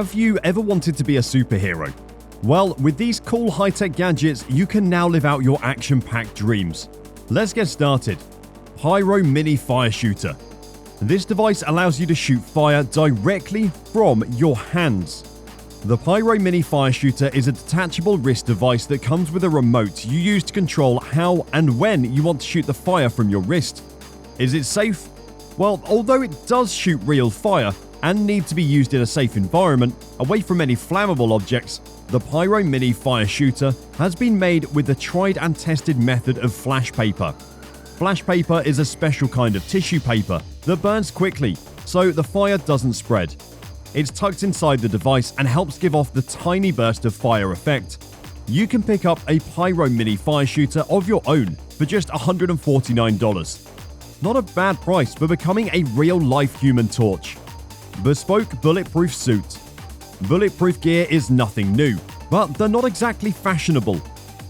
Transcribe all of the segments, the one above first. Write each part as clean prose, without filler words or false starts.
Have you ever wanted to be a superhero? Well, with these cool high-tech gadgets, you can now live out your action-packed dreams. Let's get started. Pyro Mini Fire Shooter. This device allows you to shoot fire directly from your hands. The Pyro Mini Fire Shooter is a detachable wrist device that comes with a remote you use to control how and when you want to shoot the fire from your wrist. Is it safe? Well, although it does shoot real fire and need to be used in a safe environment, away from any flammable objects, the Pyro Mini Fire Shooter has been made with the tried and tested method of flash paper. Flash paper is a special kind of tissue paper that burns quickly, so the fire doesn't spread. It's tucked inside the device and helps give off the tiny burst of fire effect. You can pick up a Pyro Mini Fire Shooter of your own for just $149. Not a bad price for becoming a real-life Human Torch. Bespoke Bulletproof Suit. Bulletproof gear is nothing new, but they're not exactly fashionable.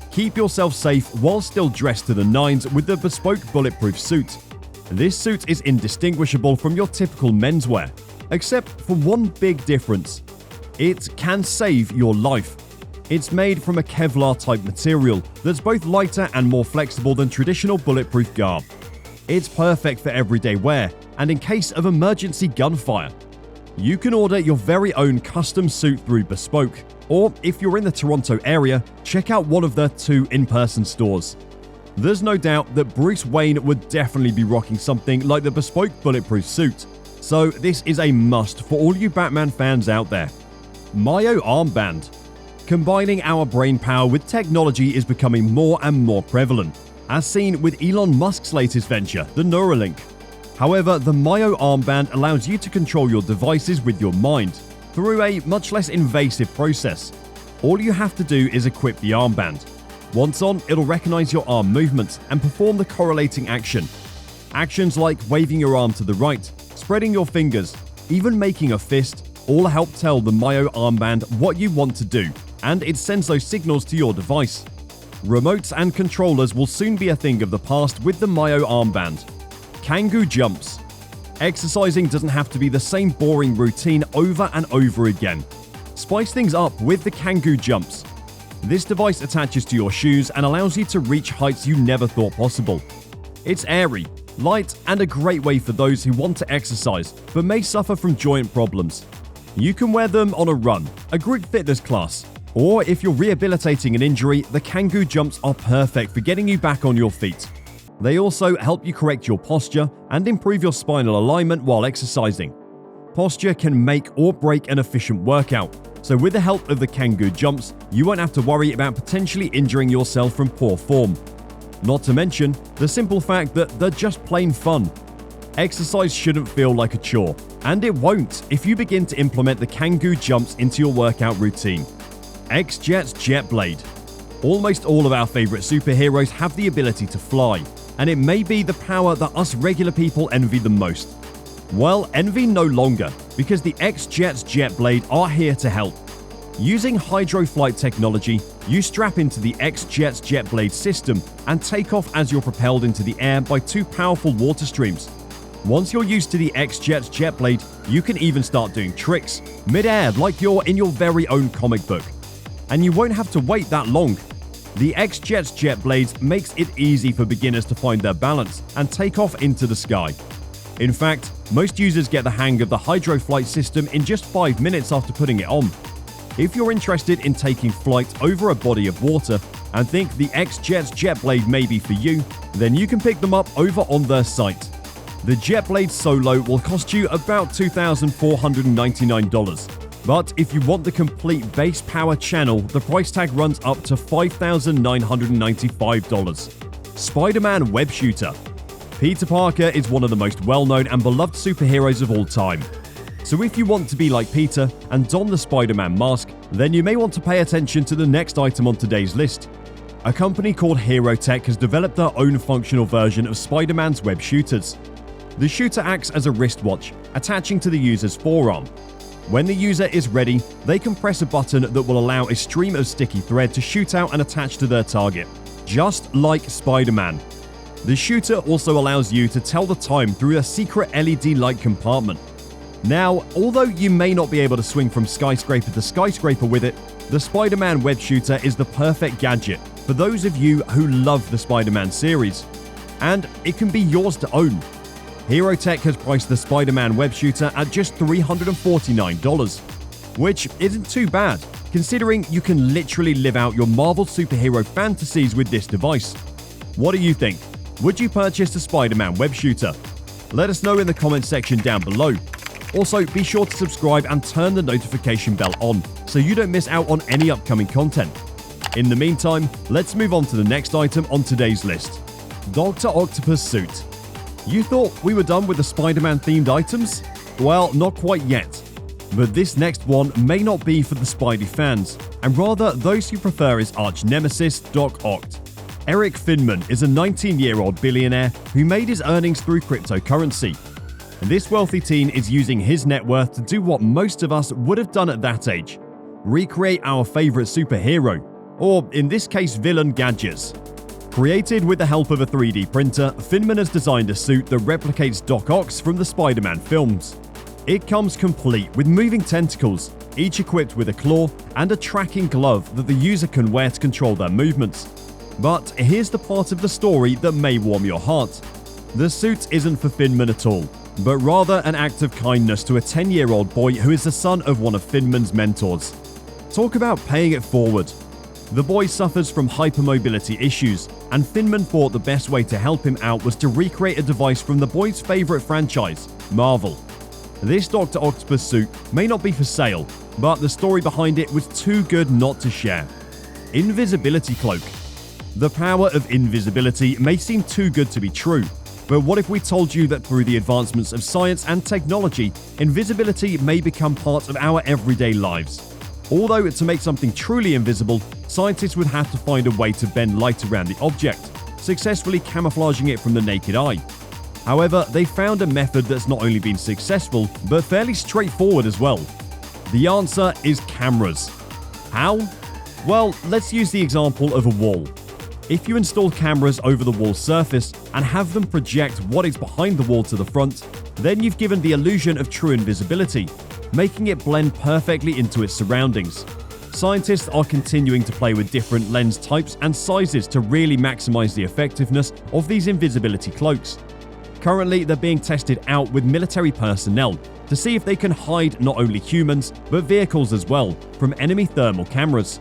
Keep yourself safe while still dressed to the nines with the Bespoke Bulletproof Suit. This suit is indistinguishable from your typical menswear, except for one big difference. It can save your life. It's made from a Kevlar-type material that's both lighter and more flexible than traditional bulletproof garb. It's perfect for everyday wear and in case of emergency gunfire. You can order your very own custom suit through Bespoke, or if you're in the Toronto area, check out one of their 2 in-person stores. There's no doubt that Bruce Wayne would definitely be rocking something like the Bespoke Bulletproof Suit, so this is a must for all you Batman fans out there. Mayo Armband. Combining our brainpower with technology is becoming more and more prevalent, as seen with Elon Musk's latest venture, the Neuralink. However, the Mayo Armband allows you to control your devices with your mind through a much less invasive process. All you have to do is equip the armband. Once on, it'll recognize your arm movements and perform the correlating action. Actions like waving your arm to the right, spreading your fingers, even making a fist, all help tell the Mayo Armband what you want to do, and it sends those signals to your device. Remotes and controllers will soon be a thing of the past with the Mayo Armband. Kangoo Jumps. Exercising doesn't have to be the same boring routine over and over again. Spice things up with the Kangoo Jumps. This device attaches to your shoes and allows you to reach heights you never thought possible. It's airy, light, and a great way for those who want to exercise but may suffer from joint problems. You can wear them on a run, a group fitness class, or if you're rehabilitating an injury, the Kangoo Jumps are perfect for getting you back on your feet. They also help you correct your posture and improve your spinal alignment while exercising. Posture can make or break an efficient workout, so with the help of the Kangoo Jumps, you won't have to worry about potentially injuring yourself from poor form. Not to mention the simple fact that they're just plain fun. Exercise shouldn't feel like a chore, and it won't if you begin to implement the Kangoo Jumps into your workout routine. XJets Jetblade. Almost all of our favorite superheroes have the ability to fly, and it may be the power that us regular people envy the most. Well, envy no longer, because the XJets Jetblade are here to help. Using hydroflight technology, you strap into the XJets Jetblade system and take off as you're propelled into the air by 2 powerful water streams. Once you're used to the XJets Jetblade, you can even start doing tricks mid-air like you're in your very own comic book. And you won't have to wait that long. The XJets Jetblades makes it easy for beginners to find their balance and take off into the sky. In fact, most users get the hang of the hydroflight system in just 5 minutes after putting it on. If you're interested in taking flight over a body of water and think the XJets Jetblade may be for you, then you can pick them up over on their site. The Jetblade Solo will cost you about $2,499. But if you want the complete base power channel, the price tag runs up to $5,995. SpiderMan Web Shooter. Peter Parker is one of the most well-known and beloved superheroes of all time. So if you want to be like Peter and don the Spider-Man mask, then you may want to pay attention to the next item on today's list. A company called Hero Tech has developed their own functional version of Spider-Man's web shooters. The shooter acts as a wristwatch, attaching to the user's forearm. When the user is ready, they can press a button that will allow a stream of sticky thread to shoot out and attach to their target, just like Spider-Man. The shooter also allows you to tell the time through a secret LED light compartment. Now, although you may not be able to swing from skyscraper to skyscraper with it, the SpiderMan Web Shooter is the perfect gadget for those of you who love the Spider-Man series, and it can be yours to own. Hero Tech has priced the SpiderMan Web Shooter at just $349, which isn't too bad, considering you can literally live out your Marvel superhero fantasies with this device. What do you think? Would you purchase the SpiderMan Web Shooter? Let us know in the comment section down below. Also, be sure to subscribe and turn the notification bell on so you don't miss out on any upcoming content. In the meantime, let's move on to the next item on today's list. Dr. Octopus Suit. You thought we were done with the Spider-Man themed items? Well, not quite yet. But this next one may not be for the Spidey fans, and rather those who prefer his arch nemesis, Doc Oct. Eric Finman is a 19-year-old billionaire who made his earnings through cryptocurrency. This wealthy teen is using his net worth to do what most of us would have done at that age: recreate our favorite superhero, or in this case villain, gadgets. Created with the help of a 3D printer, Finman has designed a suit that replicates Doc Ock's from the Spider-Man films. It comes complete with moving tentacles, each equipped with a claw and a tracking glove that the user can wear to control their movements. But here's the part of the story that may warm your heart. The suit isn't for Finman at all, but rather an act of kindness to a 10-year-old boy who is the son of one of Finman's mentors. Talk about paying it forward. The boy suffers from hypermobility issues, and Finman thought the best way to help him out was to recreate a device from the boy's favorite franchise, Marvel. This Dr. Octopus suit may not be for sale, but the story behind it was too good not to share. Invisibility Cloak. The power of invisibility may seem too good to be true, but what if we told you that through the advancements of science and technology, invisibility may become part of our everyday lives? Although to make something truly invisible, scientists would have to find a way to bend light around the object, successfully camouflaging it from the naked eye. However, they found a method that's not only been successful, but fairly straightforward as well. The answer is cameras. How? Well, let's use the example of a wall. If you install cameras over the wall's surface and have them project what is behind the wall to the front, then you've given the illusion of true invisibility, making it blend perfectly into its surroundings. Scientists are continuing to play with different lens types and sizes to really maximize the effectiveness of these invisibility cloaks. Currently, they're being tested out with military personnel to see if they can hide not only humans, but vehicles as well from enemy thermal cameras.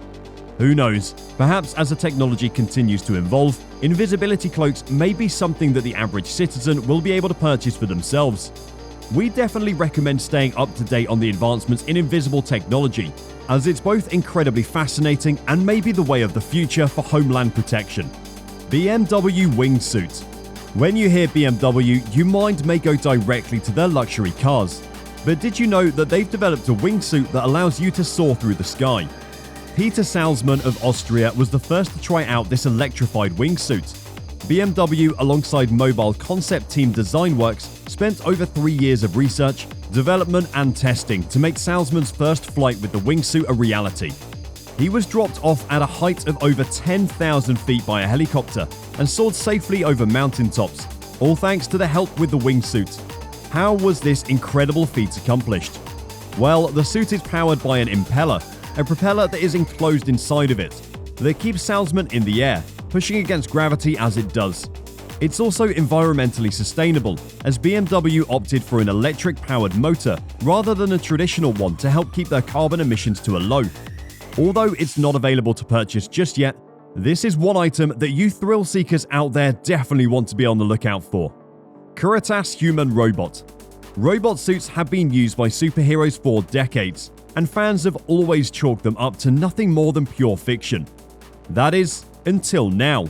Who knows, perhaps as the technology continues to evolve, invisibility cloaks may be something that the average citizen will be able to purchase for themselves. We definitely recommend staying up to date on the advancements in invisible technology, as it's both incredibly fascinating and maybe the way of the future for homeland protection. BMW Wingsuit. When you hear BMW, your mind may go directly to their luxury cars. But did you know that they've developed a wingsuit that allows you to soar through the sky? Peter Salzmann of Austria was the first to try out this electrified wingsuit. BMW, alongside Mobile Concept Team Designworks, spent over 3 years of research, development and testing to make Salzmann's first flight with the wingsuit a reality. He was dropped off at a height of over 10,000 feet by a helicopter and soared safely over mountaintops, all thanks to the help with the wingsuit. How was this incredible feat accomplished? Well, the suit is powered by an impeller, a propeller that is enclosed inside of it, that keeps Salzmann in the air, pushing against gravity as it does. It's also environmentally sustainable, as BMW opted for an electric-powered motor rather than a traditional one to help keep their carbon emissions to a low. Although it's not available to purchase just yet, this is one item that you thrill seekers out there definitely want to be on the lookout for. Kuritas Human Robot. Robot suits have been used by superheroes for decades, and fans have always chalked them up to nothing more than pure fiction. That is, until now.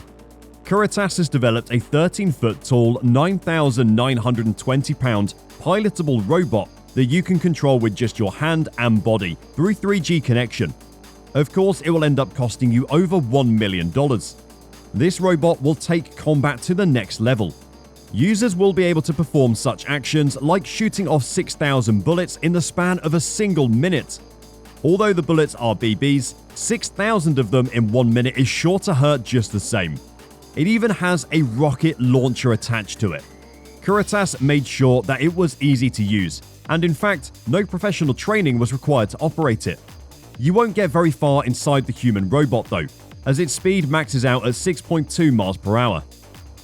Kuritas has developed a 13-foot tall, 9,920-pound pilotable robot that you can control with just your hand and body through 3G connection. Of course, it will end up costing you over $1 million. This robot will take combat to the next level. Users will be able to perform such actions like shooting off 6,000 bullets in the span of a single minute. Although the bullets are BBs, 6,000 of them in 1 minute is sure to hurt just the same. It even has a rocket launcher attached to it. Kuritas made sure that it was easy to use, and in fact, no professional training was required to operate it. You won't get very far inside the human robot though, as its speed maxes out at 6.2 miles per hour.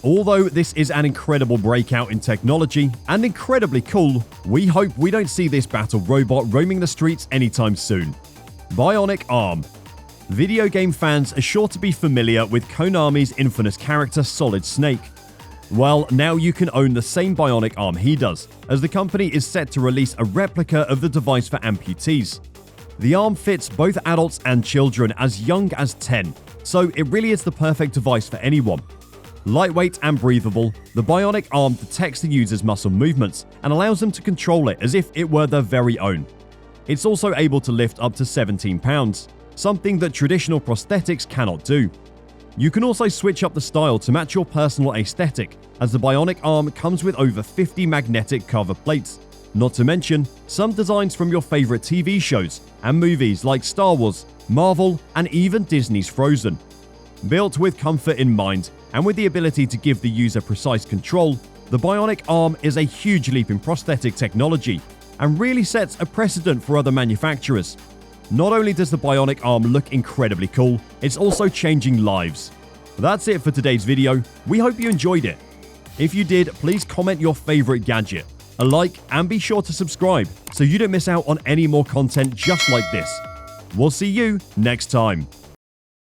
Although this is an incredible breakout in technology and incredibly cool, we hope we don't see this battle robot roaming the streets anytime soon. Bionic Arm. Video game fans are sure to be familiar with Konami's infamous character Solid Snake. Well, now you can own the same bionic arm he does, as the company is set to release a replica of the device for amputees. The arm fits both adults and children as young as 10, so it really is the perfect device for anyone. Lightweight and breathable, the bionic arm detects the user's muscle movements and allows them to control it as if it were their very own. It's also able to lift up to 17 pounds, something that traditional prosthetics cannot do. You can also switch up the style to match your personal aesthetic, as the bionic arm comes with over 50 magnetic cover plates, not to mention some designs from your favorite TV shows and movies like Star Wars, Marvel, and even Disney's Frozen. Built with comfort in mind and with the ability to give the user precise control, the bionic arm is a huge leap in prosthetic technology and really sets a precedent for other manufacturers. Not only does the bionic arm look incredibly cool, it's also changing lives. That's it for today's video. We hope you enjoyed it. If you did, please comment your favorite gadget, a like, and be sure to subscribe so you don't miss out on any more content just like this. We'll see you next time.